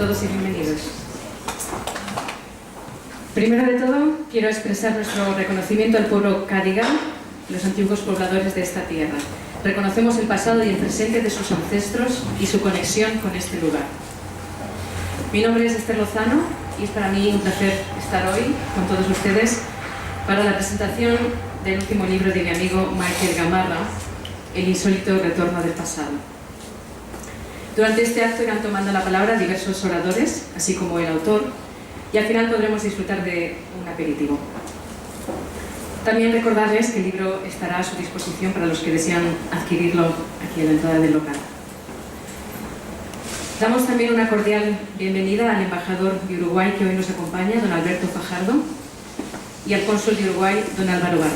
todos y bienvenidos. Primero de todo, quiero expresar nuestro reconocimiento al pueblo Cadigal, los antiguos pobladores de esta tierra. Reconocemos el pasado y el presente de sus ancestros y su conexión con este lugar. Mi nombre es Esther Lozano y es para mí un placer estar hoy con todos ustedes para la presentación del último libro de mi amigo Michael Gamarra, El insólito retorno del pasado. Durante este acto irán tomando la palabra diversos oradores, así como el autor, y al final podremos disfrutar de un aperitivo. También recordarles que el libro estará a su disposición para los que desean adquirirlo aquí en la entrada del local. Damos también una cordial bienvenida al embajador de Uruguay que hoy nos acompaña, don Alberto Fajardo, y al cónsul de Uruguay, don Álvaro Barra.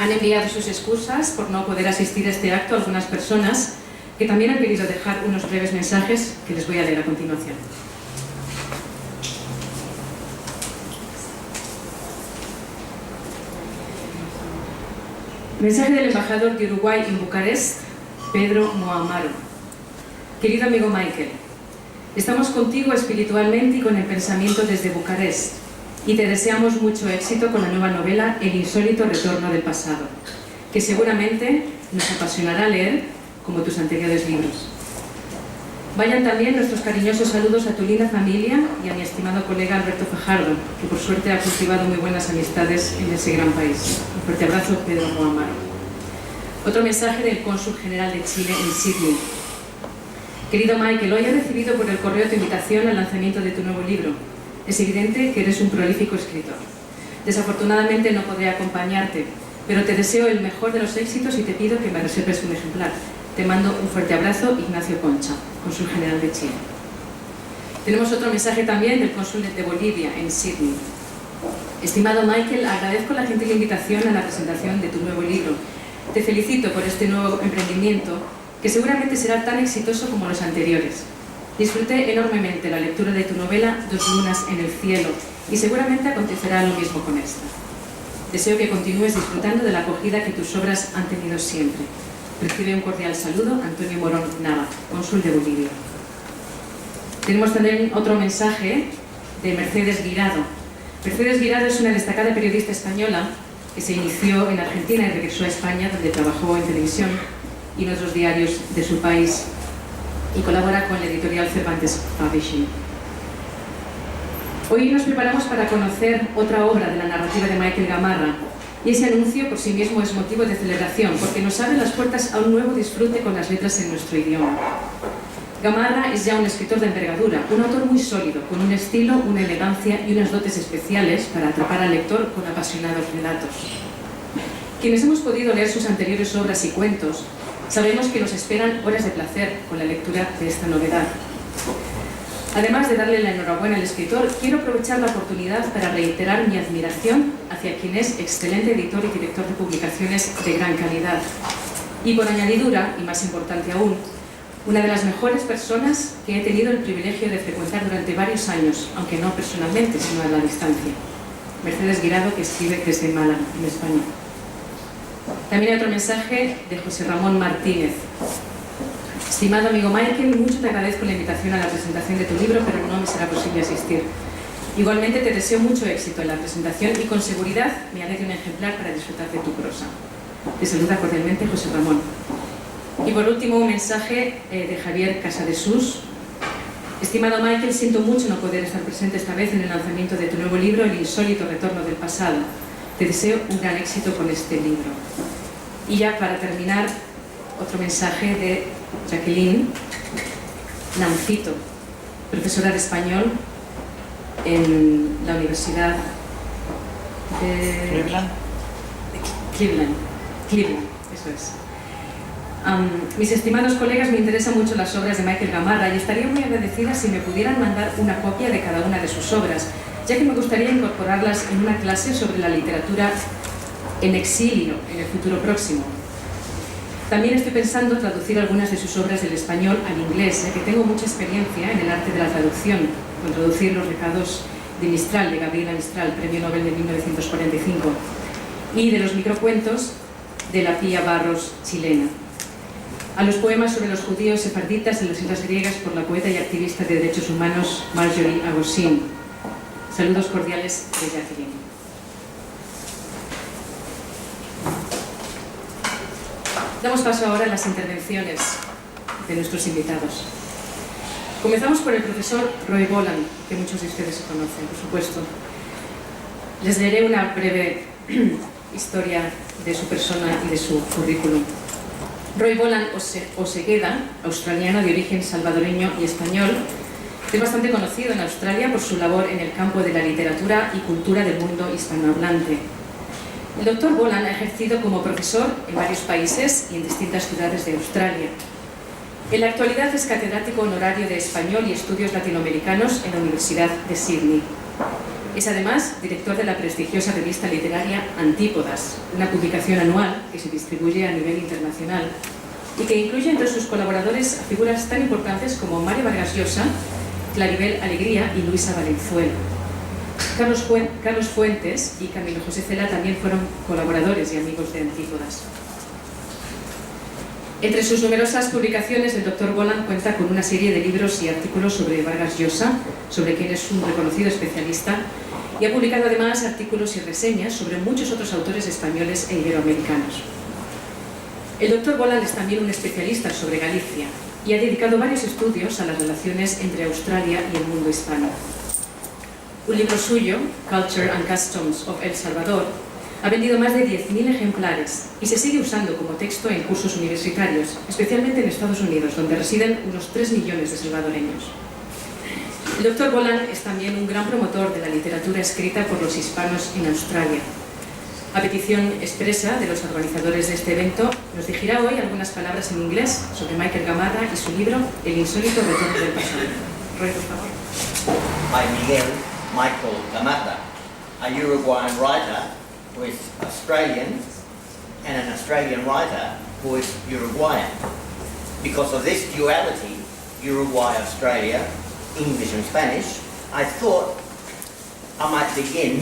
Han enviado sus excusas por no poder asistir a este acto a algunas personas que también han querido dejar unos breves mensajes que les voy a leer a continuación. Mensaje del embajador de Uruguay en Bucarest, Pedro Moamaro. Querido amigo Michael, estamos contigo espiritualmente y con el pensamiento desde Bucarest y te deseamos mucho éxito con la nueva novela El insólito retorno del pasado, que seguramente nos apasionará leer como tus anteriores libros. Vayan también nuestros cariñosos saludos a tu linda familia y a mi estimado colega Alberto Fajardo, que por suerte ha cultivado muy buenas amistades en ese gran país. Un fuerte abrazo, Pedro Moamaro. Otro mensaje del cónsul general de Chile en Sydney. Querido Michael, hoy he recibido por el correo tu invitación al lanzamiento de tu nuevo libro. Es evidente que eres un prolífico escritor. Desafortunadamente no podré acompañarte, pero te deseo el mejor de los éxitos y te pido que me reserves un ejemplar. Te mando un fuerte abrazo, Ignacio Concha, cónsul general de Chile. Tenemos otro mensaje también del cónsul de Bolivia, en Sydney. Estimado Michael, agradezco la gentil invitación a la presentación de tu nuevo libro. Te felicito por este nuevo emprendimiento, que seguramente será tan exitoso como los anteriores. Disfruté enormemente la lectura de tu novela Dos lunas en el cielo, y seguramente acontecerá lo mismo con esta. Deseo que continúes disfrutando de la acogida que tus obras han tenido siempre. Recibe un cordial saludo, Antonio Morón Nava, cónsul de Bolivia. Tenemos también otro mensaje de Mercedes Guirado. Mercedes Guirado es una destacada periodista española que se inició en Argentina y regresó a España, donde trabajó en televisión y en otros diarios de su país, y colabora con la editorial Cervantes Publishing. Hoy nos preparamos para conocer otra obra de la narrativa de Michael Gamarra, y ese anuncio por sí mismo es motivo de celebración, porque nos abre las puertas a un nuevo disfrute con las letras en nuestro idioma. Gamarra es ya un escritor de envergadura, un autor muy sólido, con un estilo, una elegancia y unas dotes especiales para atrapar al lector con apasionados relatos. Quienes hemos podido leer sus anteriores obras y cuentos, sabemos que nos esperan horas de placer con la lectura de esta novedad. Además de darle la enhorabuena al escritor, quiero aprovechar la oportunidad para reiterar mi admiración hacia quien es excelente editor y director de publicaciones de gran calidad. Y por añadidura, y más importante aún, una de las mejores personas que he tenido el privilegio de frecuentar durante varios años, aunque no personalmente, sino a la distancia. Mercedes Guirado, que escribe desde Málaga, en España. También hay otro mensaje de José Ramón Martínez. Estimado amigo Michael, mucho te agradezco la invitación a la presentación de tu libro, pero no me será posible asistir. Igualmente te deseo mucho éxito en la presentación y con seguridad me haré de un ejemplar para disfrutar de tu prosa. Te saluda cordialmente José Ramón. Y por último un mensaje de Javier Casadesús. Estimado Michael, siento mucho no poder estar presente esta vez en el lanzamiento de tu nuevo libro, El insólito retorno del pasado. Te deseo un gran éxito con este libro. Y ya para terminar, otro mensaje de Jacqueline Nancito, profesora de español en la Universidad de Cleveland, eso es. Mis estimados colegas, me interesan mucho las obras de Michael Gamarra y estaría muy agradecida si me pudieran mandar una copia de cada una de sus obras, ya que me gustaría incorporarlas en una clase sobre la literatura en exilio en el futuro próximo. También estoy pensando traducir algunas de sus obras del español al inglés, ya que tengo mucha experiencia en el arte de la traducción, con traducir Los recados de Mistral, de Gabriela Mistral, Premio Nobel de 1945, y de los microcuentos de la Pía Barros, chilena. a los poemas sobre los judíos sefarditas en las islas griegas por la poeta y activista de derechos humanos Marjorie Agosin. Saludos cordiales de Jacqueline. Damos paso ahora a las intervenciones de nuestros invitados. Comenzamos por el profesor Roy Boland, que muchos de ustedes conocen, por supuesto. Les leeré una breve historia de su persona y de su currículum. Roy Boland Osegueda, australiano de origen salvadoreño y español, es bastante conocido en Australia por su labor en el campo de la literatura y cultura del mundo hispanohablante. El doctor Boland ha ejercido como profesor en varios países y en distintas ciudades de Australia. En la actualidad es catedrático honorario de Español y Estudios Latinoamericanos en la Universidad de Sydney. Es además director de la prestigiosa revista literaria Antípodas, una publicación anual que se distribuye a nivel internacional y que incluye entre sus colaboradores a figuras tan importantes como Mario Vargas Llosa, Claribel Alegría y Luisa Valenzuela. Carlos Fuentes y Camilo José Cela también fueron colaboradores y amigos de Antípodas. Entre sus numerosas publicaciones, el Dr. Boland cuenta con una serie de libros y artículos sobre Vargas Llosa, sobre quien es un reconocido especialista, y ha publicado además artículos y reseñas sobre muchos otros autores españoles e iberoamericanos. El Dr. Boland es también un especialista sobre Galicia y ha dedicado varios estudios a las relaciones entre Australia y el mundo hispano. Un libro suyo, Culture and Customs of El Salvador, ha vendido más de 10.000 ejemplares y se sigue usando como texto en cursos universitarios, especialmente en Estados Unidos, donde residen unos 3 millones de salvadoreños. El Dr. Boland es también un gran promotor de la literatura escrita por los hispanos en Australia. A petición expresa de los organizadores de este evento, nos dirigirá hoy algunas palabras en inglés sobre Michael Gamarra y su libro El insólito retorno del pasado. Roy, por favor. I'm Michael Gamarra, a Uruguayan writer who is Australian and an Australian writer who is Uruguayan. Because of this duality, Uruguay-Australia, English and Spanish, I thought I might begin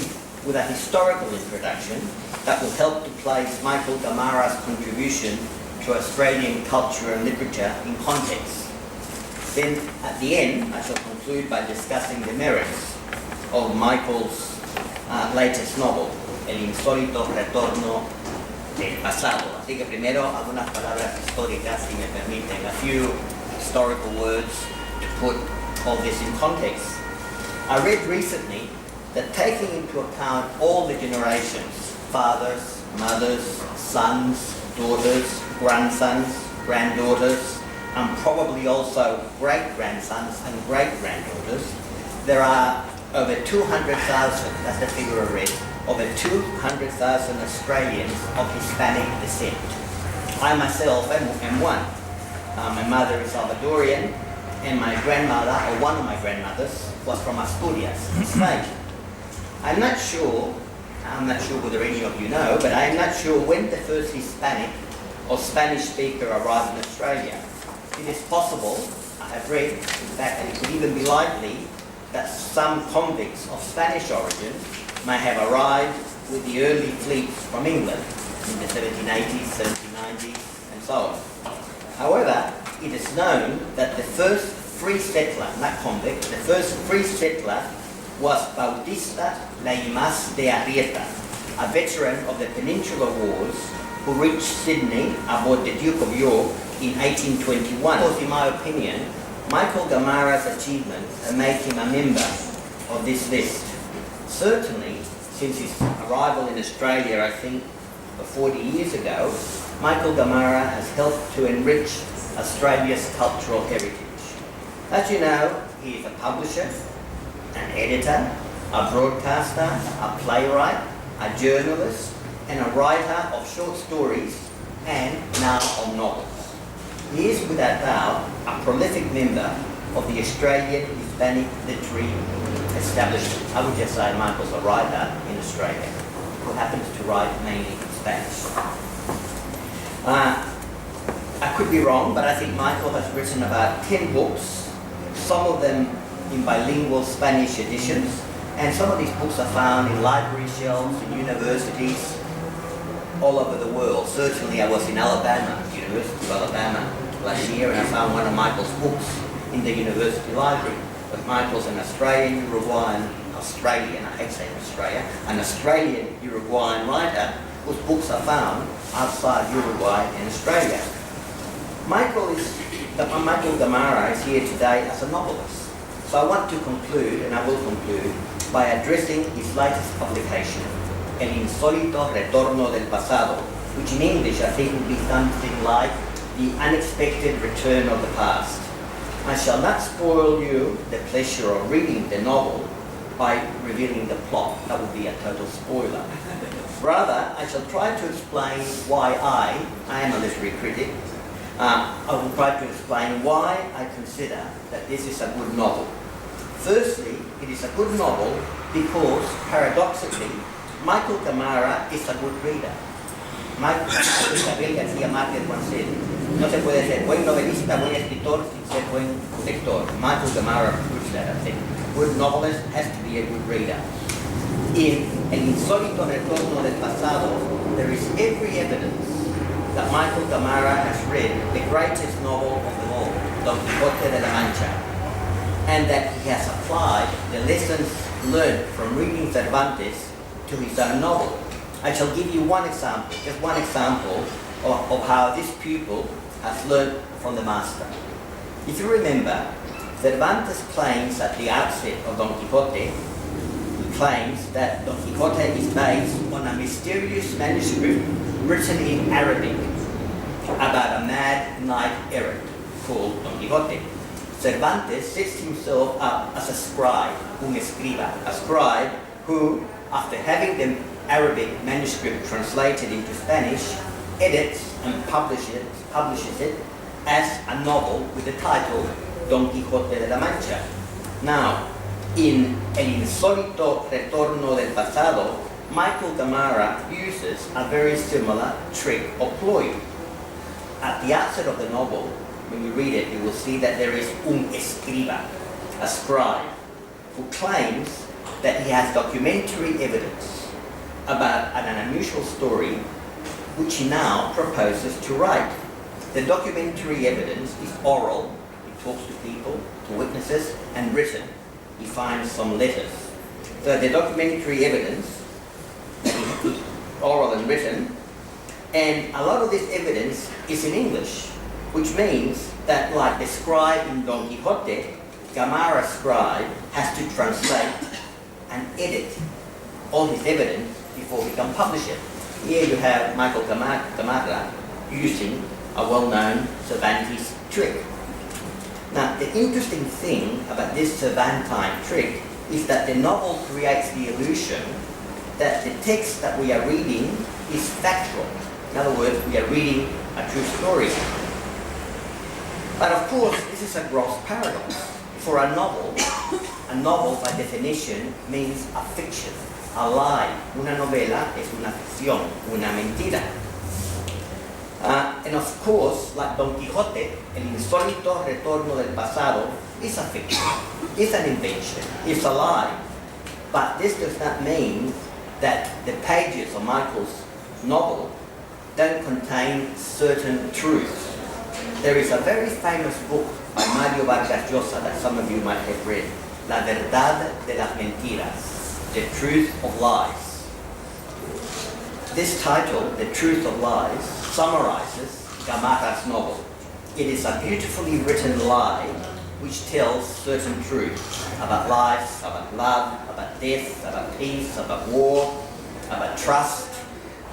with a historical introduction that will help to place Michael Gamarra's contribution to Australian culture and literature in context. Then, at the end, I shall conclude by discussing the merits of Michael's latest novel, El insólito retorno del pasado. Así que primero algunas palabras históricas, si me permiten, a few historical words to put all this in context. I read recently that taking into account all the generations, fathers, mothers, sons, daughters, grandsons, granddaughters, and probably also great-grandsons and great-granddaughters, there are over 200,000, that's the figure I read, over 200,000 Australians of Hispanic descent. I myself am one. My mother is Salvadorian, and my grandmother, or one of my grandmothers, was from Asturias, Spain. I'm not sure whether any of you know, but I'm not sure when the first Hispanic or Spanish speaker arrived in Australia. It is possible, I have read, in fact, and it could even be likely, that some convicts of Spanish origin may have arrived with the early fleets from England in the 1780s, 1790s, and so on. However, it is known that the first free settler, not convict, the first free settler was Bautista Leimas de Arrieta, a veteran of the Peninsular Wars who reached Sydney aboard the Duke of York in 1821. Of course, in my opinion, Michael Gamarra's achievements make him a member of this list. Certainly, since his arrival in Australia, I think 40 years ago, Michael Gamarra has helped to enrich Australia's cultural heritage. As you know, he is a publisher, an editor, a broadcaster, a playwright, a journalist, and a writer of short stories and now of novels. He is without doubt a prolific member of the Australian Hispanic literary establishment. I would just say Michael's a writer in Australia who happens to write mainly in Spanish. I could be wrong, but I think Michael has written about 10 books, some of them in bilingual Spanish editions, and some of these books are found in library shelves in universities all over the world. Certainly I was in Alabama, University of Alabama, last year and I found one of Michael's books in the university library. But Michael's an Australian, I hate saying Australia, an Australian Uruguayan writer whose books are found outside Uruguay and Australia. Michael Gamarra is here today as a novelist. So I want to conclude, and I will conclude, by addressing his latest publication, El Insólito Retorno del Pasado, which in English I think would be something like The Unexpected Return of the Past. I shall not spoil you the pleasure of reading the novel by revealing the plot. That would be a total spoiler. Rather, I shall try to explain why I am a literary critic. I will try to explain why I consider that this is a good novel. Firstly, it is a good novel because, paradoxically, Michael Gamarra is a good reader. Gabriel García Márquez once said, no se puede ser buen novelista, buen escritor, sin ser buen lector. Michael Gamarra proves that, I think. A good novelist has to be a good reader. In El Insólito Retorno del Pasado, there is every evidence that Michael Gamarra has read the greatest novel of them all, Don Quixote de la Mancha, and that he has applied the lessons learned from reading Cervantes to his own novel. I shall give you one example, just one example of how this pupil has learned from the master. If you remember, Cervantes claims at the outset of Don Quixote, he claims that Don Quixote is based on a mysterious manuscript written in Arabic about a mad knight-errant called Don Quixote. Cervantes sets himself up as a scribe, un escriba, a scribe who, after having the Arabic manuscript translated into Spanish, edits and publishes it as a novel with the title Don Quixote de la Mancha. Now, in El Insólito Retorno del Pasado, Michael Gamarra uses a very similar trick or ploy. At the outset of the novel, when you read it, you will see that there is un escriba, a scribe, who claims that he has documentary evidence about an unusual story which he now proposes to write. The documentary evidence is oral, he talks to people, to witnesses, and written. He finds some letters. So the documentary evidence, oral and written, and a lot of this evidence is in English, which means that, like the scribe in Don Quixote, Gamarra's scribe has to translate and edit all his evidence before he can publish it. Here you have Michael Gamarra using a well-known Cervantes trick. Now, the interesting thing about this Cervantine trick is that the novel creates the illusion that the text that we are reading is factual. In other words, we are reading a true story. But of course, this is a gross paradox. For a novel by definition means a fiction, a lie. Una novela es una ficción, una mentira. And of course, like Don Quixote, El Insólito Retorno del Pasado is a fiction, it's an invention, it's a lie. But this does not mean that the pages of Michael's novel don't contain certain truths. There is a very famous book by Mario Vargas Llosa that some of you might have read, La Verdad de las Mentiras, The Truth of Lies. This title, The Truth of Lies, summarizes Gamarra's novel. It is a beautifully written lie which tells certain truths about life, about love, about death, about peace, about war, about trust,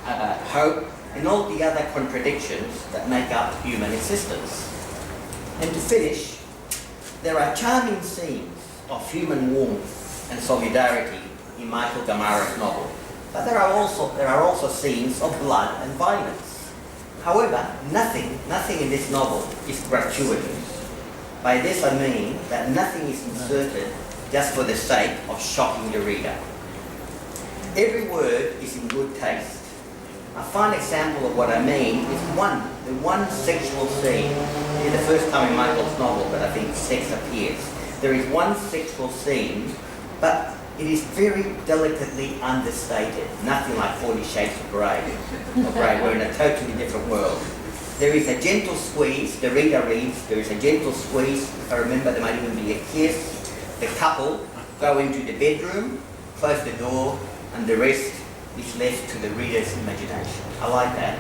about hope, and all the other contradictions that make up human existence. And to finish, there are charming scenes of human warmth and solidarity in Michael Gamarra's novel, but there are also scenes of blood and violence. However, nothing in this novel is gratuitous. By this I mean that nothing is inserted just for the sake of shocking the reader. Every word is in good taste. A fine example of what I mean is the one sexual scene. It's the first time in Michael's novel that I think sex appears. There is one sexual scene, but it is very delicately understated. Nothing like 40 Shades of Grey. We're in a totally different world. There is a gentle squeeze, the reader reads, there is a gentle squeeze, if I remember there might even be a kiss. The couple go into the bedroom, close the door, and the rest is left to the reader's imagination. I like that,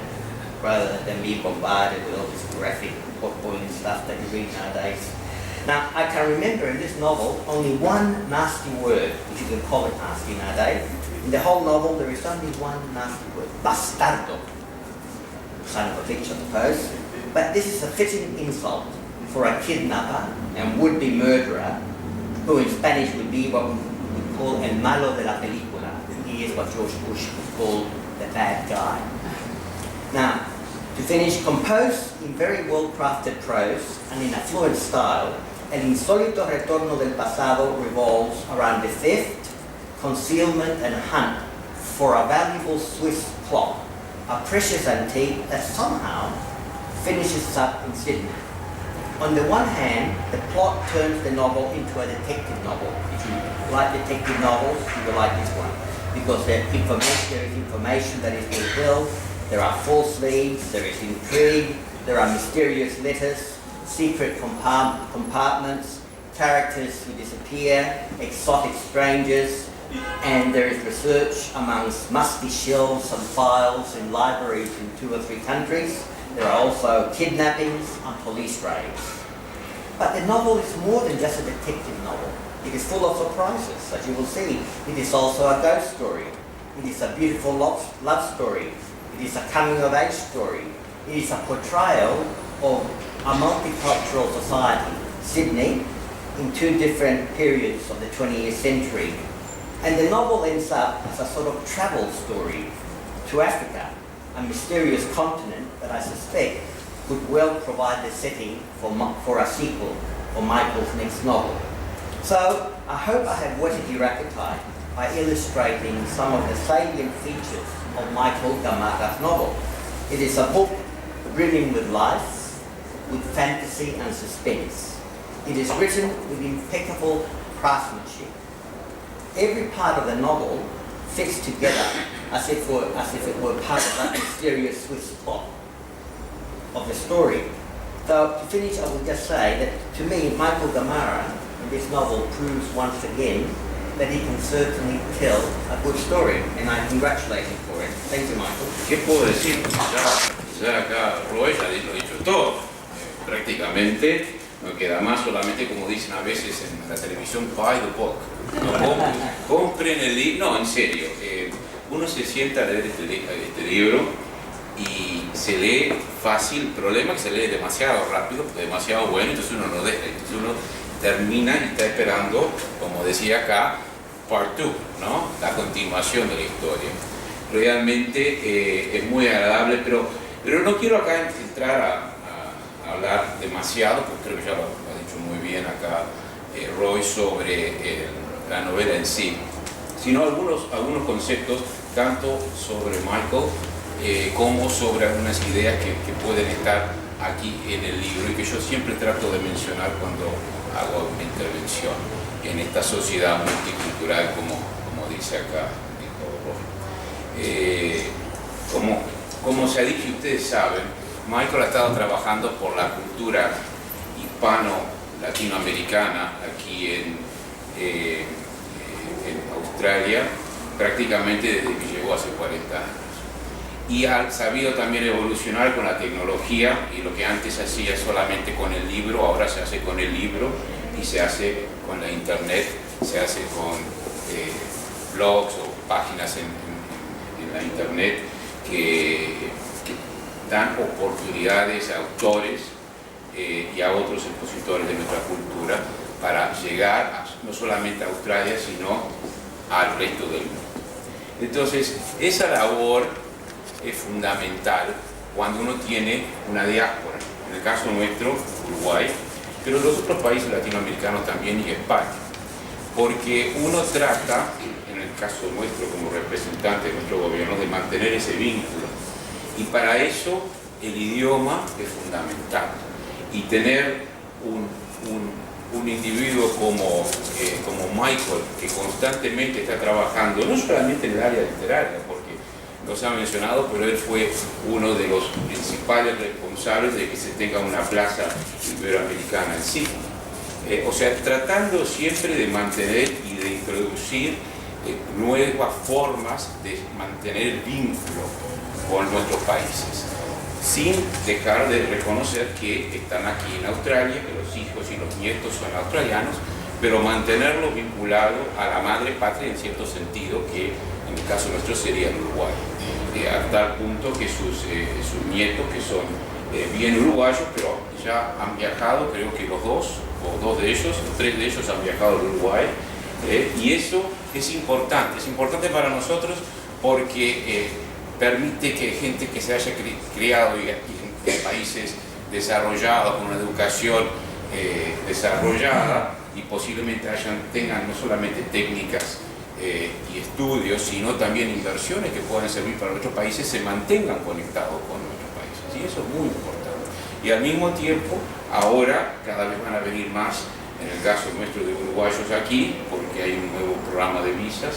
rather than being bombarded with all this graphic, pot-boiling stuff that you read nowadays. Now, I can remember in this novel only one nasty word, if you can call it nasty nowadays. In the whole novel, there is only one nasty word, bastardo. Son of a bitch, I suppose. But this is a fitting insult for a kidnapper and would-be murderer, who in Spanish would be what we would call el malo de la película. He is what George Bush would call the bad guy. Now, to finish, composed in very well-crafted prose and in a fluent style, El insólito retorno del pasado revolves around the theft, concealment and hunt for a valuable Swiss clock, a precious antique that somehow finishes up in Sydney. On the one hand, the plot turns the novel into a detective novel. If you like detective novels, you will like this one, because there is information that is revealed, there are false leads, there is intrigue, there are mysterious letters, secret compartments, characters who disappear, exotic strangers, and there is research amongst musty shelves and files in libraries in 2 or 3 countries. There are also kidnappings and police raids. But the novel is more than just a detective novel. It is full of surprises, as you will see. It is also a ghost story. It is a beautiful love story. It is a coming-of-age story. It is a portrayal of a multicultural society, Sydney, in 2 different periods of the 20th century. And the novel ends up as a sort of travel story to Africa, a mysterious continent that I suspect could well provide the setting for a sequel for Michael's next novel. So I hope I have whetted your appetite by illustrating some of the salient features of Michael Gamarra's novel. It is a book brimming with life, with fantasy and suspense. It is written with impeccable craftsmanship. Every part of the novel fits together as if it were part of that mysterious Swiss plot of the story. So to finish, I will just say that to me, Michael Gamarra in this novel proves once again that he can certainly tell a good story, and I congratulate him for it. Thank you, Michael. ¿Qué puedo decir? Ya acá Roy ya lo ha dicho todo. Prácticamente no queda más, solamente como dicen a veces en la televisión, buy the book. No, compren el libro. No, en serio. Uno se sienta a leer este libro y se lee fácil. El problema es que se lee demasiado rápido, demasiado bueno, entonces uno no deja. Entonces uno termina y está esperando, como decía acá, part 2, ¿no? La continuación de la historia. Realmente es muy agradable, pero no quiero acá entrar a hablar demasiado, porque creo que ya lo ha dicho muy bien acá Roy sobre la novela en sí, sino algunos conceptos, tanto sobre Michael como sobre algunas ideas que pueden estar aquí en el libro y que yo siempre trato de mencionar cuando hago una intervención en esta sociedad multicultural, como dice acá Roy. Como se ha dicho y ustedes saben, Michael ha estado trabajando por la cultura hispano-latinoamericana aquí en Australia prácticamente desde que llegó hace 40 años. Y ha sabido también evolucionar con la tecnología, y lo que antes hacía solamente con el libro, ahora se hace con el libro y se hace con la internet, se hace con blogs o páginas en la internet que dan oportunidades a autores y a otros expositores de nuestra cultura para llegar no solamente a Australia, sino al resto del mundo. Entonces, esa labor es fundamental cuando uno tiene una diáspora, en el caso nuestro, Uruguay, pero los otros países latinoamericanos también y España, porque uno trata, en el caso nuestro como representante de nuestro gobierno, de mantener ese vínculo, y para eso el idioma es fundamental, y tener un individuo como Michael, que constantemente está trabajando, no solamente en el área literaria, porque los ha mencionado, pero él fue uno de los principales responsables de que se tenga una plaza iberoamericana en Sydney. O sea, tratando siempre de mantener y de introducir nuevas formas de mantener el vínculo con nuestros países, sin dejar de reconocer que están aquí en Australia, que los hijos y los nietos son australianos, pero mantenerlo vinculado a la madre patria en cierto sentido, que en el caso nuestro sería el Uruguay, a tal punto que sus nietos, que son bien uruguayos, pero ya han viajado, creo que los dos, o dos de ellos, o tres de ellos han viajado al Uruguay, y eso es importante para nosotros porque permite que gente que se haya criado en países desarrollados, con una educación desarrollada, y posiblemente tengan no solamente técnicas y estudios, sino también inversiones que puedan servir para nuestros países, se mantengan conectados con nuestros países. Y eso es muy importante. Y al mismo tiempo, ahora cada vez van a venir más, en el caso nuestro de uruguayos aquí, porque hay un nuevo programa de visas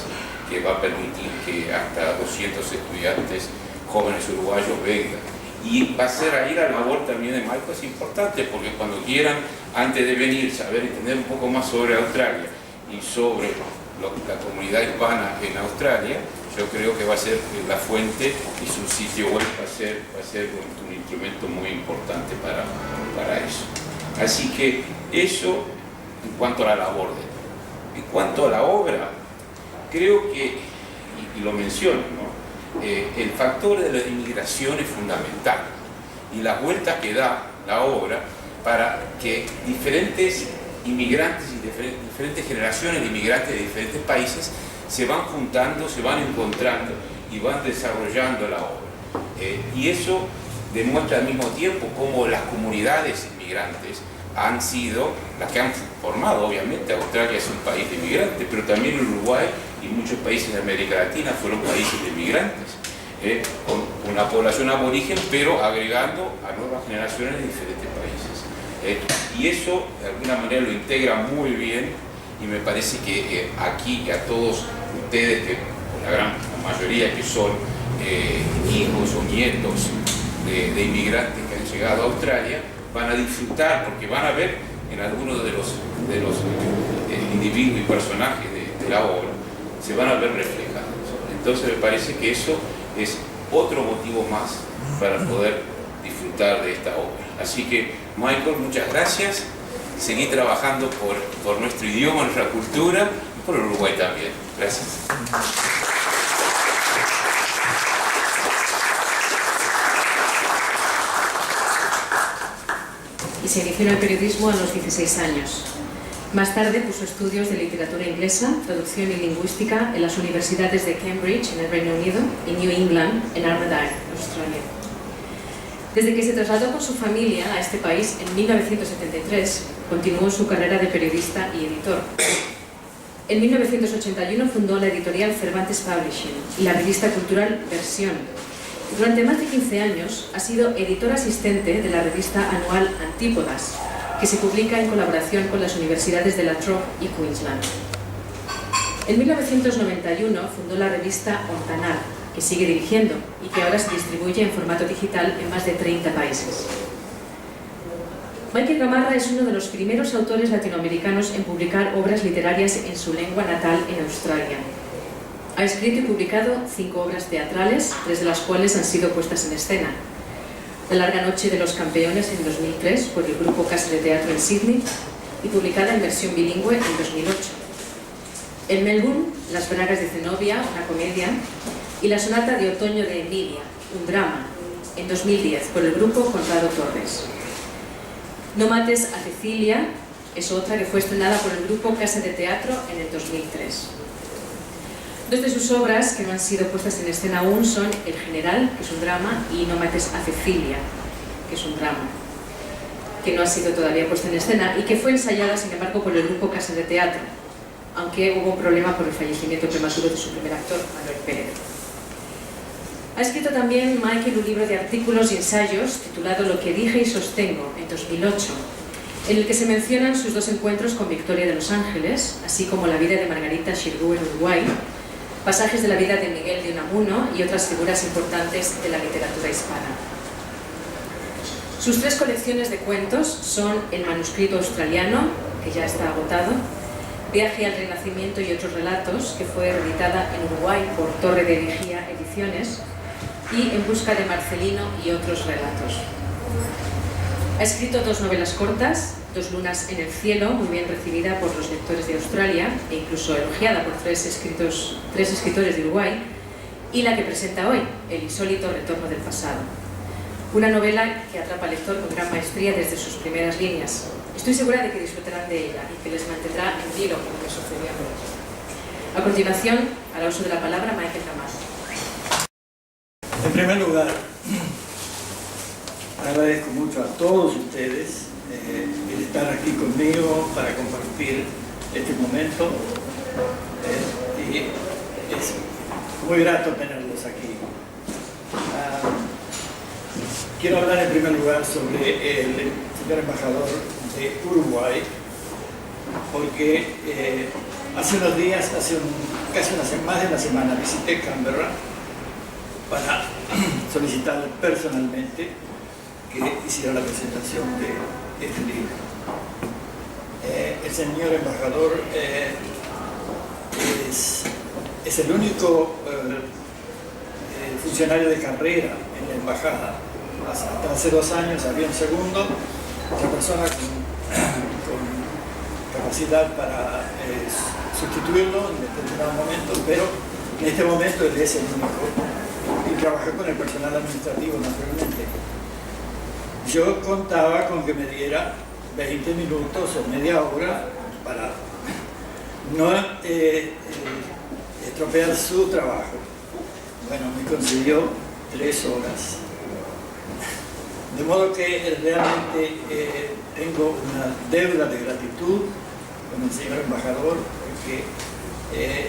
que va a permitir que hasta 200 estudiantes jóvenes uruguayos vengan. Y va a ser ahí la labor también de Michael, es importante, porque cuando quieran, antes de venir, saber entender un poco más sobre Australia y sobre la comunidad hispana en Australia, yo creo que va a ser la fuente, y su sitio web va a ser un instrumento muy importante para eso. Así que eso en cuanto a la labor de él. En cuanto a la obra, creo que, y lo menciono, ¿no? El factor de la inmigración es fundamental, y la vuelta que da la obra para que diferentes inmigrantes y diferentes generaciones de inmigrantes de diferentes países se van juntando, se van encontrando y van desarrollando la obra. Y eso demuestra al mismo tiempo cómo las comunidades inmigrantes han sido las que han formado. Obviamente Australia es un país de inmigrantes, pero también Uruguay y muchos países de América Latina fueron países de inmigrantes, con una población aborigen, pero agregando a nuevas generaciones de diferentes países. Y eso de alguna manera lo integra muy bien, y me parece que aquí a todos ustedes, que la gran mayoría que son hijos o nietos de inmigrantes que han llegado a Australia, van a disfrutar, porque van a ver en algunos de los individuos y personajes de la obra, se van a ver reflejados. Entonces me parece que eso es otro motivo más para poder disfrutar de esta obra. Así que, Michael, muchas gracias. Seguí trabajando por nuestro idioma, nuestra cultura, y por Uruguay también. Gracias. Y se inició en el periodismo a los 16 años. Más tarde puso estudios de literatura inglesa, traducción y lingüística en las universidades de Cambridge, en el Reino Unido, y New England, en Armidale, Australia. Desde que se trasladó con su familia a este país en 1973, continuó su carrera de periodista y editor. En 1981 fundó la editorial Cervantes Publishing y la revista cultural Versión. Durante más de 15 años ha sido editor asistente de la revista anual Antípodas, que se publica en colaboración con las universidades de La Trobe y Queensland. En 1991 fundó la revista Ontanar, que sigue dirigiendo y que ahora se distribuye en formato digital en más de 30 países. Michael Gamarra es uno de los primeros autores latinoamericanos en publicar obras literarias en su lengua natal en Australia. Ha escrito y publicado 5 obras teatrales, 3 de las cuales han sido puestas en escena. La larga noche de los campeones en 2003 por el grupo Casa de Teatro en Sydney y publicada en versión bilingüe en 2008. En Melbourne, Las bragas de Zenobia, una comedia, y La sonata de otoño de Emilia, un drama, en 2010 por el grupo Conrado Torres. No mates a Cecilia es otra que fue estrenada por el grupo Casa de Teatro en el 2003. 2 de sus obras que no han sido puestas en escena aún son El General, que es un drama, y No mates a Cecilia, que es un drama, que no ha sido todavía puesta en escena y que fue ensayada, sin embargo, por el grupo Casa de Teatro, aunque hubo un problema por el fallecimiento prematuro de su primer actor, Manuel Pérez. Ha escrito también Michael un libro de artículos y ensayos titulado Lo que dije y sostengo, en 2008, en el que se mencionan sus 2 encuentros con Victoria de Los Ángeles, así como la vida de Margarita Xirgu en Uruguay, pasajes de la vida de Miguel de Unamuno y otras figuras importantes de la literatura hispana. Sus 3 colecciones de cuentos son El manuscrito australiano, que ya está agotado, Viaje al Renacimiento y otros relatos, que fue reeditada en Uruguay por Torre de Vigía Ediciones, y En busca de Marcelino y otros relatos. Ha escrito 2 novelas cortas, Dos lunas en el cielo, muy bien recibida por los lectores de Australia e incluso elogiada por 3 escritores de Uruguay, y la que presenta hoy, El insólito retorno del pasado. Una novela que atrapa al lector con gran maestría desde sus primeras líneas. Estoy segura de que disfrutarán de ella y que les mantendrá en vilo, como me sucedió a mí. A continuación, hará uso de la palabra Michael Camacho. En primer lugar, agradezco mucho a todos ustedes el estar aquí conmigo para compartir este momento y es muy grato tenerlos aquí. Quiero hablar en primer lugar sobre el señor embajador de Uruguay, porque hace unos días, más de una semana, visité Canberra para solicitarle personalmente que hiciera la presentación de este libro. El señor embajador es el único funcionario de carrera en la embajada. Hasta hace 2 años había un segundo, otra persona con capacidad para sustituirlo en determinado momento, pero en este momento él es el único y trabaja con el personal administrativo naturalmente. Yo contaba con que me diera 20 minutos o media hora para no estropear su trabajo. Bueno, me consiguió 3 horas. De modo que realmente tengo una deuda de gratitud con el señor embajador, porque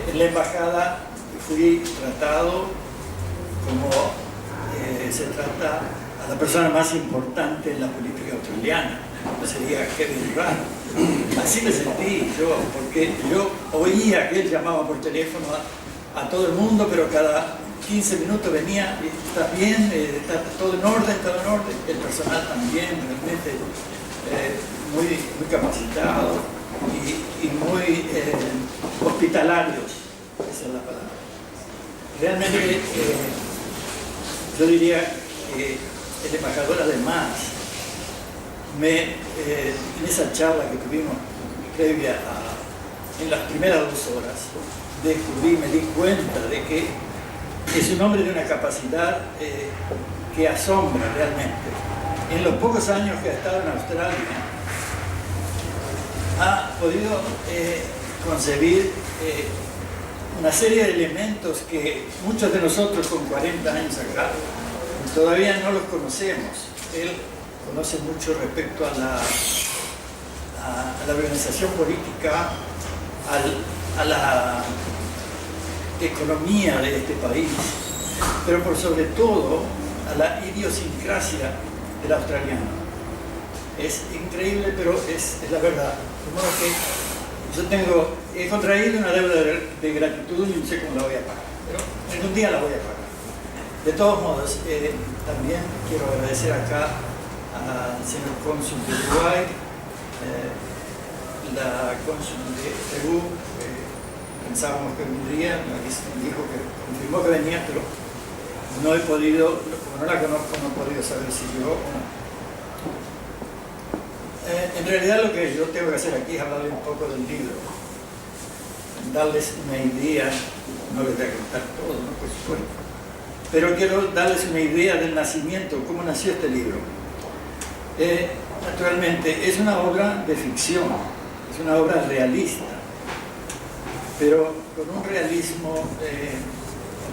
en la embajada fui tratado como se trata a la persona más importante en la política australiana, sería Kevin Rudd. Así me sentí yo, porque yo oía que él llamaba por teléfono a todo el mundo, pero cada 15 minutos venía, ¿está bien? ¿Está todo en orden? ¿Todo en orden? El personal también, realmente muy capacitado y muy hospitalarios, esa es la palabra. Realmente yo diría que el embajador además, en esa charla que tuvimos previa en las primeras 2 horas, me di cuenta de que es un hombre de una capacidad que asombra realmente. En los pocos años que ha estado en Australia, ha podido concebir una serie de elementos que muchos de nosotros con 40 años acá todavía no los conocemos. Él conoce mucho respecto a la organización política, a la economía de este país, pero por sobre todo a la idiosincrasia del australiano. Es increíble, pero es la verdad. De modo que yo he contraído una deuda de gratitud y no sé cómo la voy a pagar, pero algún día la voy a pagar. De todos modos, también quiero agradecer acá al señor cónsul de Uruguay, la cónsul de Perú. Pensábamos que vendría, dijo que confirmó que venía, pero no he podido, como no la conozco, no he podido saber si llegó o no. En realidad lo que yo tengo que hacer aquí es hablarle un poco del libro, darles una idea, no les voy a contar todo, ¿no? Por supuesto, pero quiero darles una idea del nacimiento, cómo nació este libro. Naturalmente es una obra de ficción, es una obra realista, pero con un realismo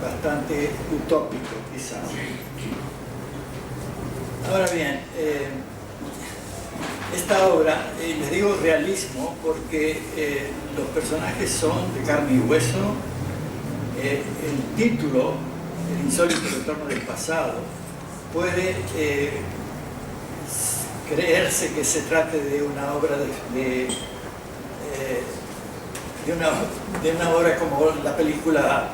bastante utópico, quizás. Ahora bien, esta obra, les digo realismo porque los personajes son de carne y hueso. El título, El insólito retorno del pasado, puede creerse que se trate de una obra de una obra como la película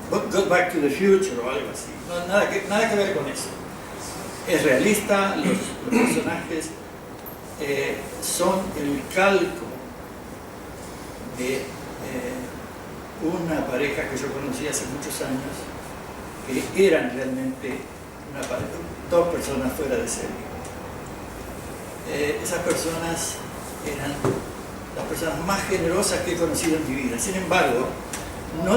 Go Back to the Future o algo así. No, nada que ver con eso. Es realista, los personajes son el calco de una pareja que yo conocí hace muchos años, que eran realmente dos personas fuera de serie. Esas personas eran las personas más generosas que he conocido en mi vida. Sin embargo, no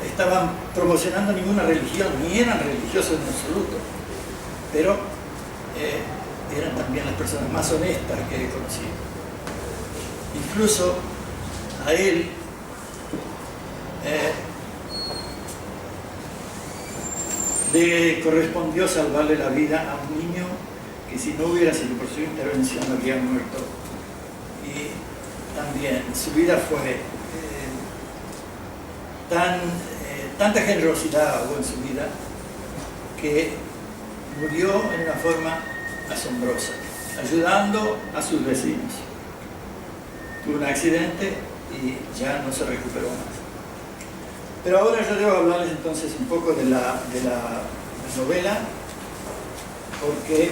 estaban promocionando ninguna religión, ni eran religiosos en absoluto, pero eran también las personas más honestas que he conocido. Incluso a él le correspondió salvarle la vida a un niño que, si no hubiera sido por su intervención, habría muerto. Y también su vida fue tanta generosidad hubo en su vida que murió en una forma asombrosa, ayudando a sus vecinos. Tuvo un accidente y ya no se recuperó más. Pero ahora yo debo hablarles entonces un poco de la novela, porque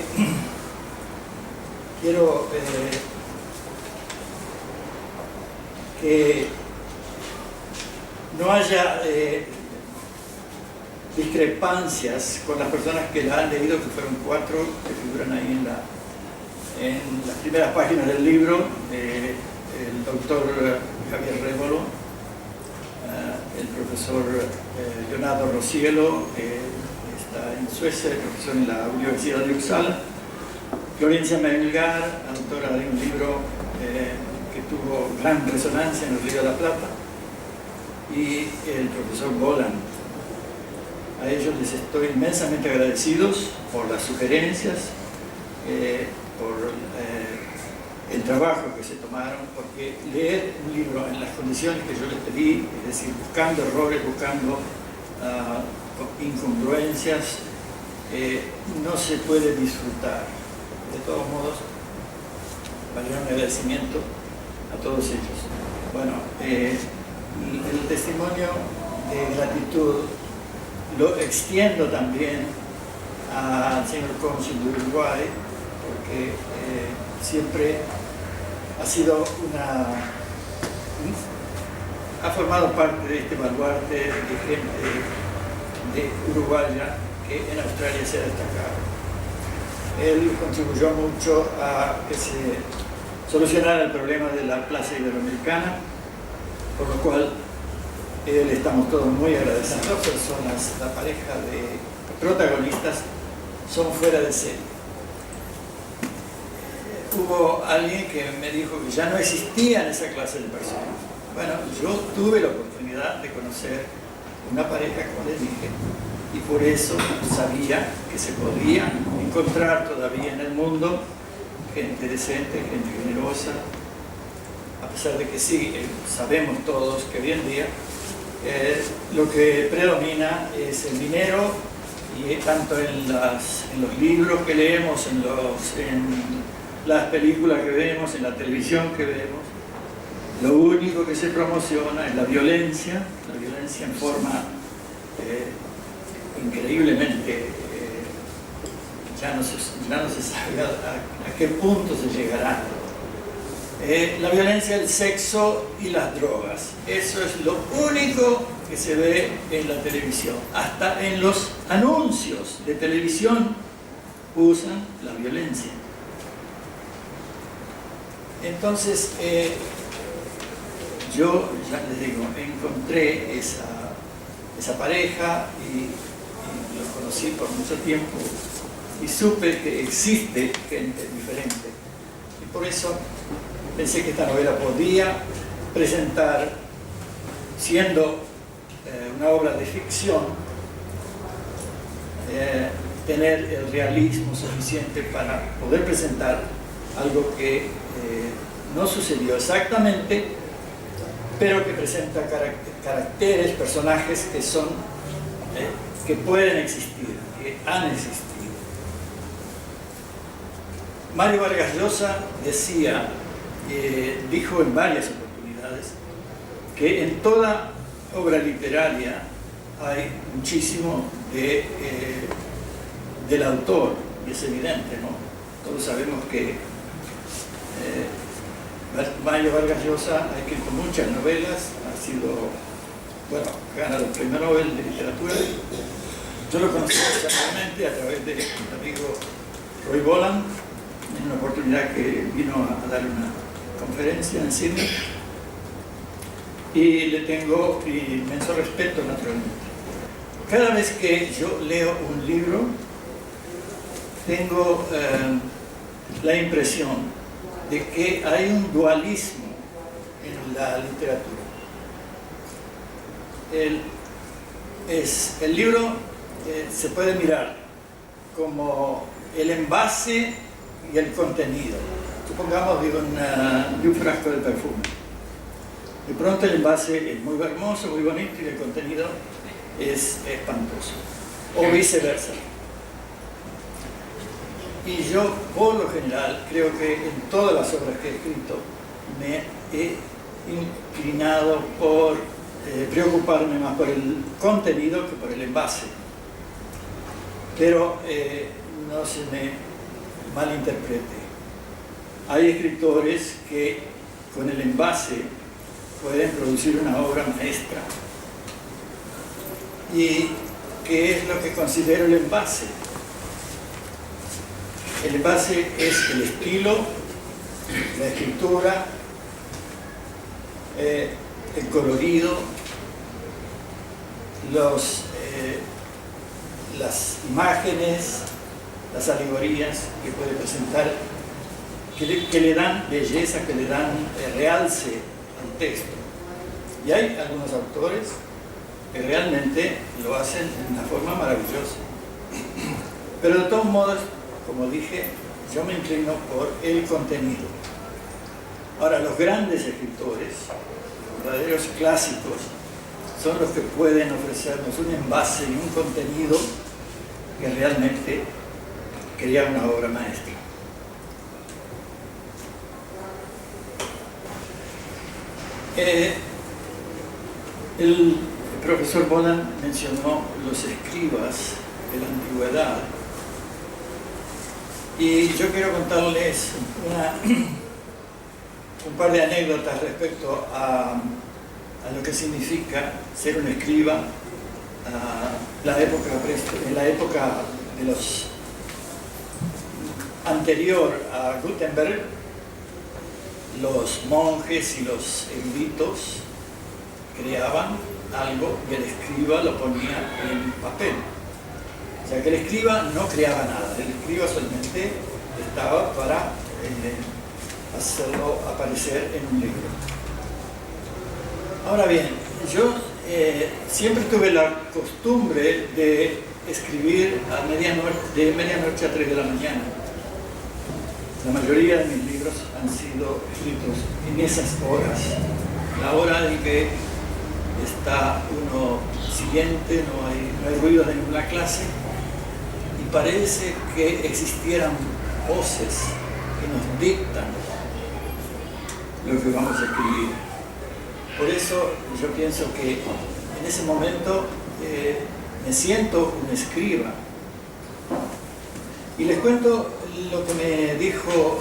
quiero que no haya discrepancias con las personas que la han leído, que fueron 4 que figuran ahí en las primeras páginas del libro, el doctor Javier Révolo, el profesor Leonardo Rosiello, está en Suecia, profesor en la Universidad de Uppsala, Florencia Melgar, autora de un libro que tuvo gran resonancia en el Río de la Plata, y el profesor Boland. A ellos les estoy inmensamente agradecidos por las sugerencias, por el trabajo que se tomaron, porque leer un libro en las condiciones que yo les pedí, es decir, buscando errores, buscando incongruencias, no se puede disfrutar. De todos modos, vale un agradecimiento a todos ellos. Bueno, el testimonio de gratitud lo extiendo también al señor cónsul de Uruguay, porque siempre ha formado parte de este baluarte de gente de uruguaya que en Australia se ha destacado. Él contribuyó mucho a que se solucionara el problema de la Plaza Iberoamericana, por lo cual le estamos todos muy agradecidos. Las dos personas, la pareja de protagonistas, son fuera de serie. Hubo alguien que me dijo que ya no existían esa clase de personas. Bueno, yo tuve la oportunidad de conocer una pareja, como les dije, y por eso sabía que se podía encontrar todavía en el mundo gente decente, gente generosa, a pesar de que sí, sabemos todos que hoy en día lo que predomina es el dinero, y tanto en los libros que leemos, en las películas que vemos, en la televisión que vemos, lo único que se promociona es la violencia en forma increíblemente, ya no se sabe a qué punto se llegará. La violencia, el sexo y las drogas, eso es lo único que se ve en la televisión. Hasta en los anuncios de televisión usan la violencia. Entonces, yo, ya les digo, encontré esa pareja y los conocí por mucho tiempo y supe que existe gente diferente. Y por eso pensé que esta novela podía presentar, siendo una obra de ficción, tener el realismo suficiente para poder presentar algo que no sucedió exactamente, pero que presenta caracteres, personajes que son, que pueden existir, que han existido. Mario Vargas Llosa decía dijo en varias oportunidades que en toda obra literaria hay muchísimo del autor, y es evidente, ¿no? Todos sabemos que Mario Vargas Llosa ha escrito muchas novelas, ha sido, bueno, ganador del Premio Nobel de Literatura. Yo lo conocí personalmente a través de mi amigo Roy Boland, en una oportunidad que vino a dar una conferencia en Sydney, y le tengo inmenso respeto, naturalmente. Cada vez que yo leo un libro, tengo la impresión de que hay un dualismo en la literatura. El libro se puede mirar como el envase y el contenido. Supongamos de un frasco de perfume. De pronto el envase es muy hermoso, muy bonito, y el contenido es espantoso. O viceversa. Y yo, por lo general, creo que en todas las obras que he escrito me he inclinado por preocuparme más por el contenido que por el envase. Pero no se me malinterprete. Hay escritores que con el envase pueden producir una obra maestra. ¿Y qué es lo que considero el envase? El envase es el estilo, la escritura, el colorido, las imágenes, las alegorías que puede presentar, que le dan belleza, que le dan realce al texto. Y hay algunos autores que realmente lo hacen de una forma maravillosa. Pero de todos modos, como dije, yo me inclino por el contenido. Ahora, los grandes escritores, los verdaderos clásicos, son los que pueden ofrecernos un envase y un contenido que realmente crea una obra maestra. El profesor Boland mencionó los escribas de la antigüedad, y yo quiero contarles un par de anécdotas respecto a lo que significa ser un escriba en la época de los anterior a Gutenberg. Los monjes y los eruditos creaban algo y el escriba lo ponía en papel. O sea que el escriba no creaba nada, el escriba solamente estaba para hacerlo aparecer en un libro. Ahora bien, yo siempre tuve la costumbre de escribir de medianoche a 3 de la mañana. La mayoría de mis libros han sido escritos en esas horas, la hora en que está uno siguiente, no hay ruido de ninguna clase, y parece que existieran voces que nos dictan lo que vamos a escribir. Por eso yo pienso que en ese momento me siento un escriba. Y les cuento lo que me dijo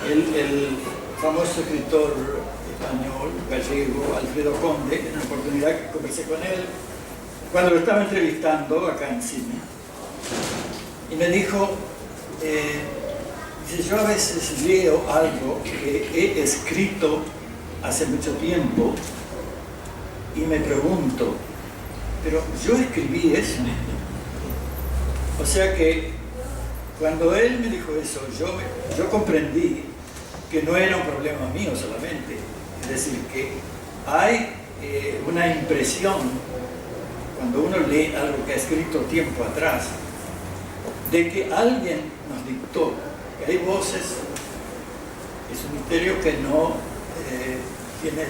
el famoso escritor español, gallego, Alfredo Conde, en una oportunidad que conversé con él cuando lo estaba entrevistando acá en Sydney. Y me dijo, dice, yo a veces leo algo que he escrito hace mucho tiempo y me pregunto, pero yo escribí eso. O sea que cuando él me dijo eso, yo comprendí que no era un problema mío solamente. Es decir, que hay una impresión, cuando uno lee algo que ha escrito tiempo atrás, de que alguien nos dictó, que hay voces, es un misterio que no tiene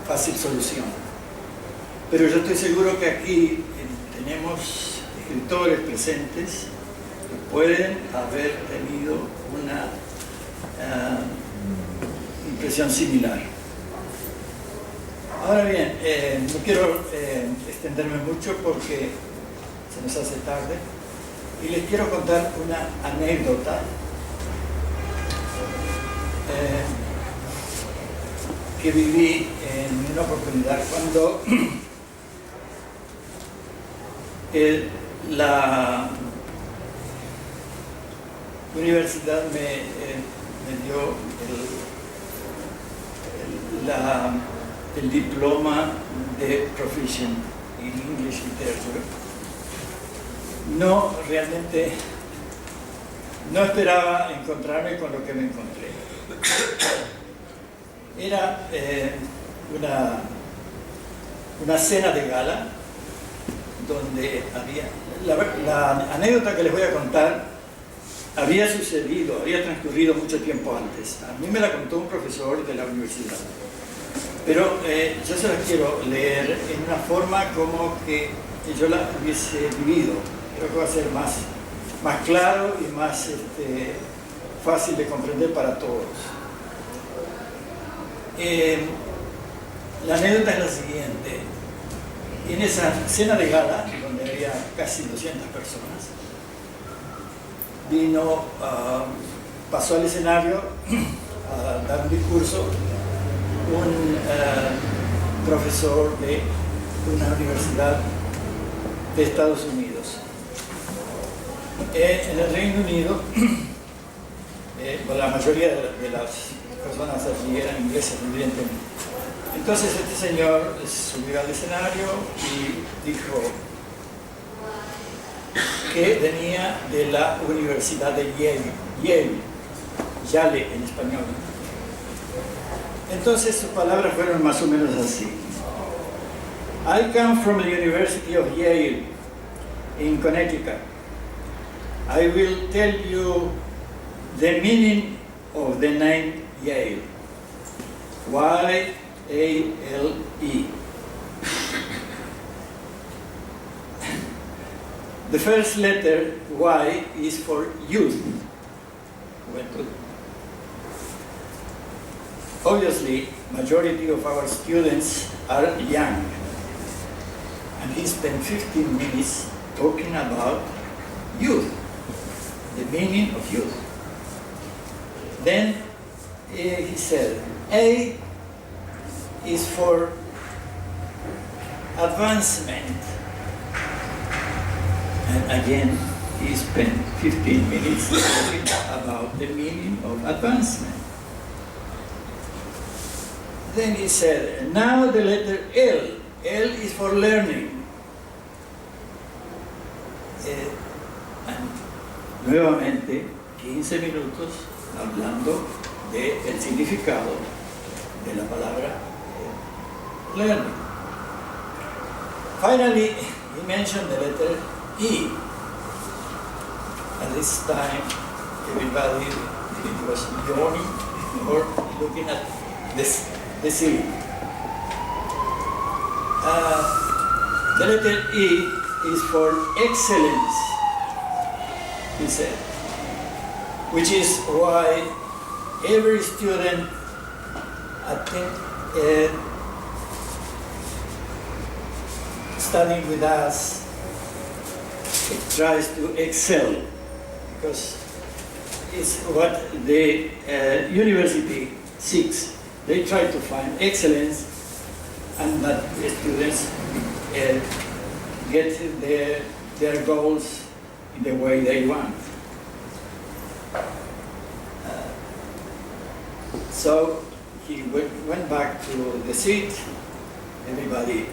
fácil solución. Pero yo estoy seguro que aquí tenemos escritores presentes que pueden haber tenido una impresión similar. Ahora bien, no quiero extenderme mucho porque se nos hace tarde y les quiero contar una anécdota que viví en una oportunidad cuando la universidad me dio el diploma de Proficient in English Literature. No, realmente no esperaba encontrarme con lo que me encontré. Era una cena de gala donde la anécdota que les voy a contar había transcurrido mucho tiempo antes. A mí me la contó un profesor de la universidad. Pero yo se las quiero leer en una forma como que yo la hubiese vivido. Creo que va a ser más claro y más fácil de comprender para todos. La anécdota es la siguiente. En esa cena de gala, donde había casi 200 personas, pasó al escenario a dar un discurso un profesor de una universidad de Estados Unidos. En el Reino Unido, la mayoría de las personas allí eran inglesas, evidentemente. Entonces este señor subió al escenario y dijo que venía de la Universidad de Yale en español. Entonces sus palabras fueron más o menos así. I come from the University of Yale in Connecticut. I will tell you the meaning of the name Yale. Y-A-L-E. The first letter, Y, is for youth. Obviously, majority of our students are young. And he spent 15 minutes talking about youth, the meaning of youth. Then he said, A is for advancement. And again, he spent 15 minutes talking about the meaning of advancement. Then he said, now the letter L. L is for learning. Nuevamente, 15 minutos hablando del significado de la palabra learning. Finally, he mentioned the letter E. At this time, everybody was yawning or looking at the ceiling. The letter E is for excellence, he said, which is why every student, I think, studying with us, tries to excel, because it's what the university seeks. They try to find excellence, and that the students get their goals in the way they want. So he went back to the seat. Everybody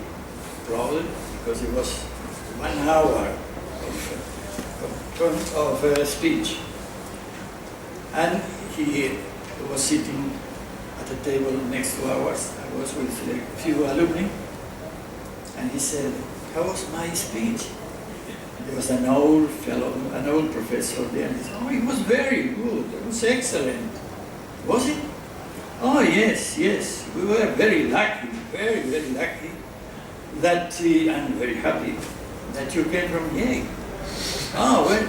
applauded because it was 1 hour of speech. And he was sitting at a table next to ours. I was with a few alumni. And he said, how was my speech? There was an old fellow, an old professor there. And he said, oh, it was very good. It was excellent. Was it? Oh, yes, yes. We were very lucky, very, very lucky that, I'm very happy that you came from Yale. Oh, well,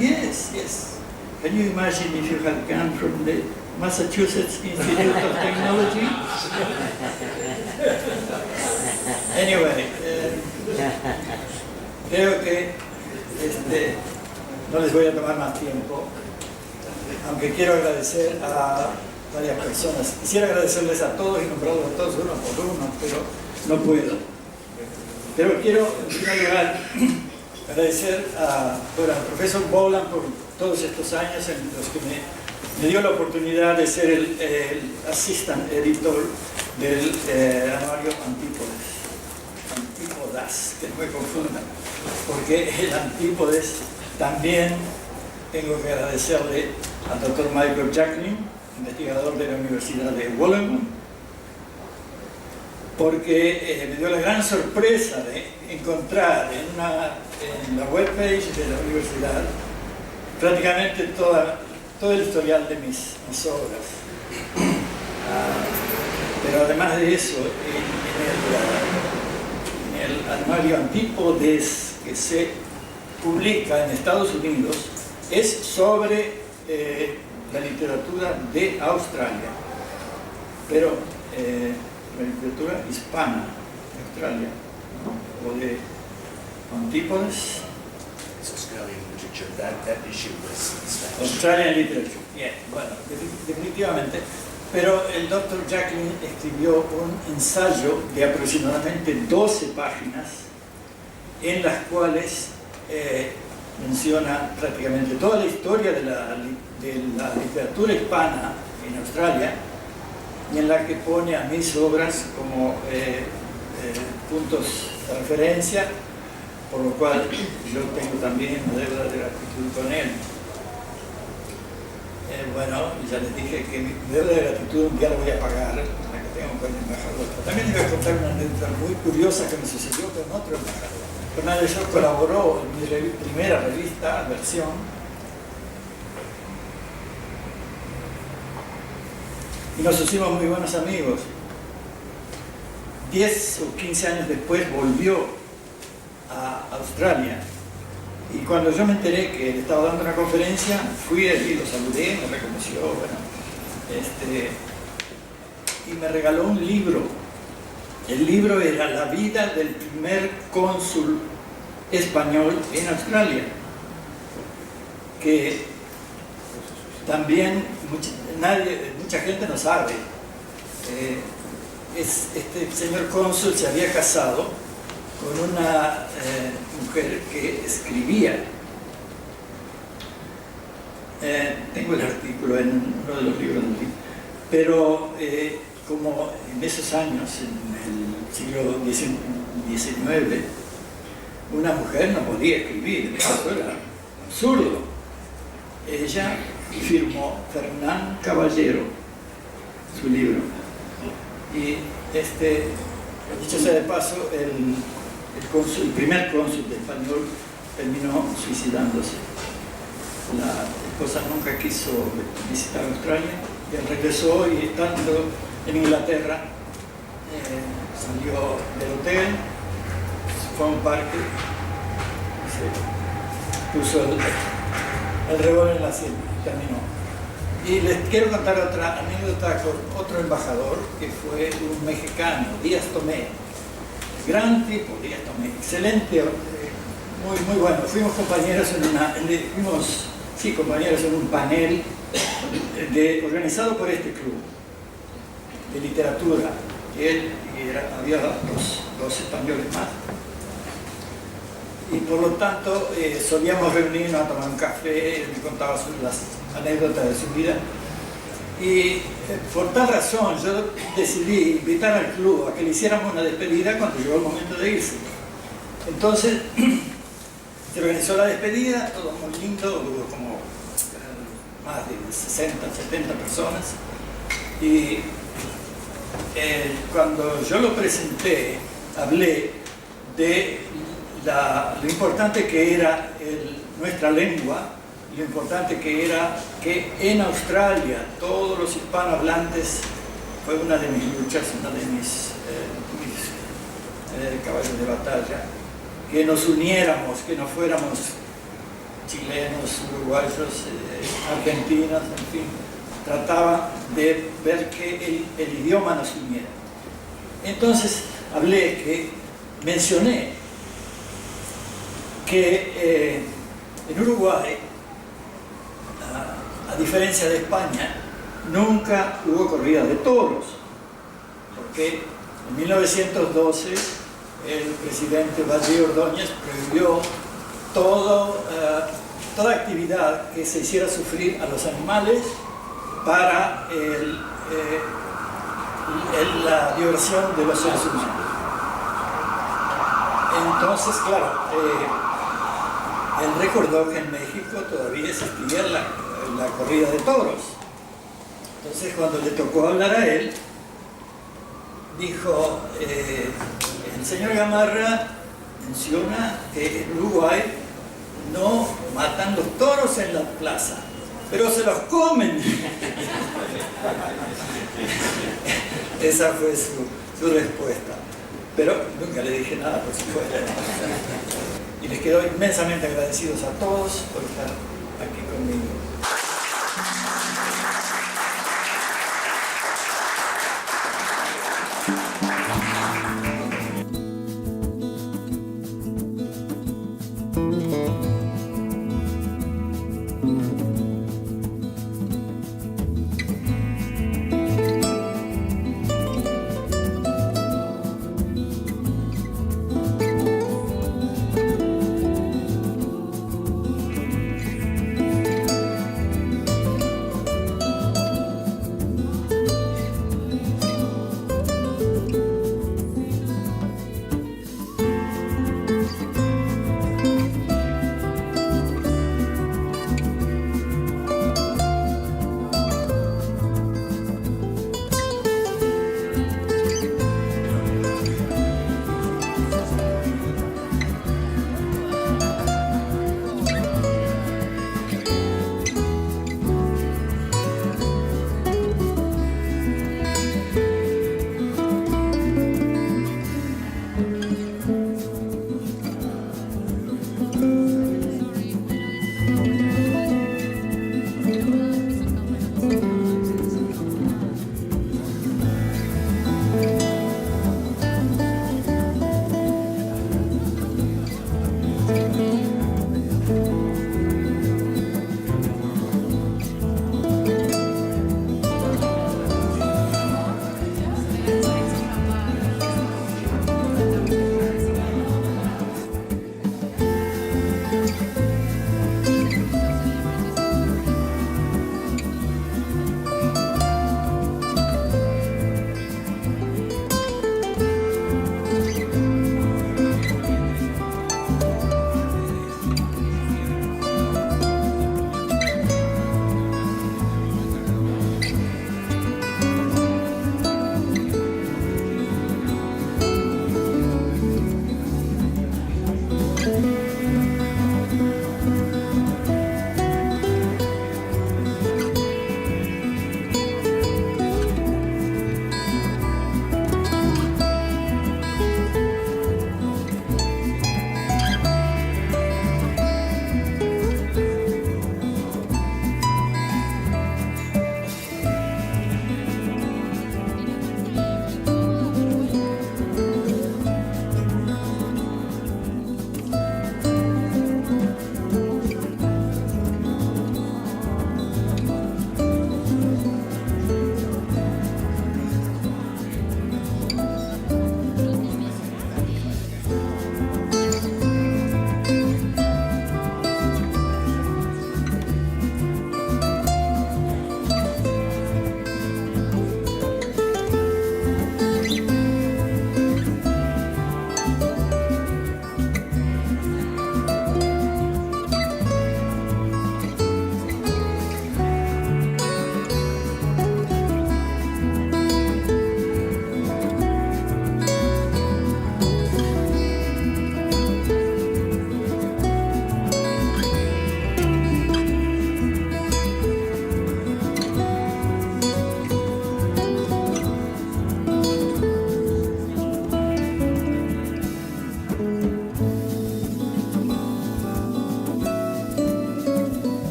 yes, yes. Can you imagine if you had gone from the Massachusetts Institute of Technology? Anyway, creo que no les voy a tomar más tiempo, aunque quiero agradecer a varias personas. Quisiera agradecerles a todos y nombrarlos a todos uno por uno, pero no puedo. Pero quiero, en primer lugar, agradecer al profesor Boland por todos estos años en los que me dio la oportunidad de ser el assistant editor del anuario Antípodas, que no me confundan, porque el Antípodes también tengo que agradecerle al doctor Michael Jacklin, investigador de la Universidad de Wollongong, porque me dio la gran sorpresa de encontrar en la webpage de la universidad prácticamente todo el historial de mis obras. Pero además de eso, en el anuario Antípodes que se publica en Estados Unidos es sobre la literatura de Australia, pero la literatura hispana de Australia, ¿no? O de Antípodes. Australian literature, that issue was Spanish. Australian literature, yeah. Bueno, definitivamente. Pero el Dr. Jacklin escribió un ensayo de aproximadamente 12 páginas en las cuales menciona prácticamente toda la historia de la literatura hispana en Australia, y en la que pone a mis obras como puntos de referencia, por lo cual yo tengo también una deuda de gratitud con él. Bueno, ya les dije que mi deuda de gratitud un día la voy a pagar, la que tengo con el embajador. También les voy a contar una anécdota muy curiosa que me sucedió con otro embajador. Fernando Shaw colaboró en mi primera revista, Versión, y nos hicimos muy buenos amigos. 10 o 15 años después volvió a Australia, y cuando yo me enteré que él estaba dando una conferencia, fui allí, lo saludé, me reconoció, bueno, y me regaló un libro. El libro era La vida del primer cónsul español en Australia, que también mucha gente no sabe. Este señor cónsul se había casado con una mujer que escribía. Tengo el artículo en uno de los libros del libro. Pero como en esos años, en el siglo XIX, una mujer no podía escribir, eso era absurdo. Ella firmó Fernán Caballero, su libro. Y dicho sea de paso, el primer cónsul de español terminó suicidándose. La esposa nunca quiso visitar Australia, y él regresó, y estando en Inglaterra, salió del hotel, fue a un parque, se puso el revólver en la sien y terminó. Y les quiero contar otra anécdota con otro embajador, que fue un mexicano, Díaz Tomé. Gran tipo, Díaz Tomé, excelente, muy bueno. Fuimos compañeros compañeros en un panel organizado por este club de literatura, que él había dos españoles más. Y por lo tanto solíamos reunirnos a tomar un café, él me contaba las anécdotas de su vida. Y por tal razón yo decidí invitar al club a que le hiciéramos una despedida cuando llegó el momento de irse. Entonces se organizó la despedida, todo muy lindo, hubo como más de 60, 70 personas. Y cuando yo lo presenté, hablé de lo importante que era nuestra lengua, lo importante que era que en Australia todos los hispanohablantes, fue una de mis luchas, una de mis caballos de batalla, que nos uniéramos, que no fuéramos chilenos, uruguayos, argentinos, en fin, trataban de ver que el idioma nos uniera. Entonces mencioné que en Uruguay, a diferencia de España, nunca hubo corrida de toros, porque en 1912 el presidente Valle Ordóñez prohibió toda actividad que se hiciera sufrir a los animales para la diversión de los seres humanos. Entonces, claro, él recordó que en México todavía existía la corrida de toros. Entonces, cuando le tocó hablar a él, dijo, el señor Gamarra menciona que en Uruguay no matan los toros en la plaza, pero se los comen. Esa fue su respuesta. Pero nunca le dije nada, por supuesto. Y les quedo inmensamente agradecidos a todos por estar aquí conmigo.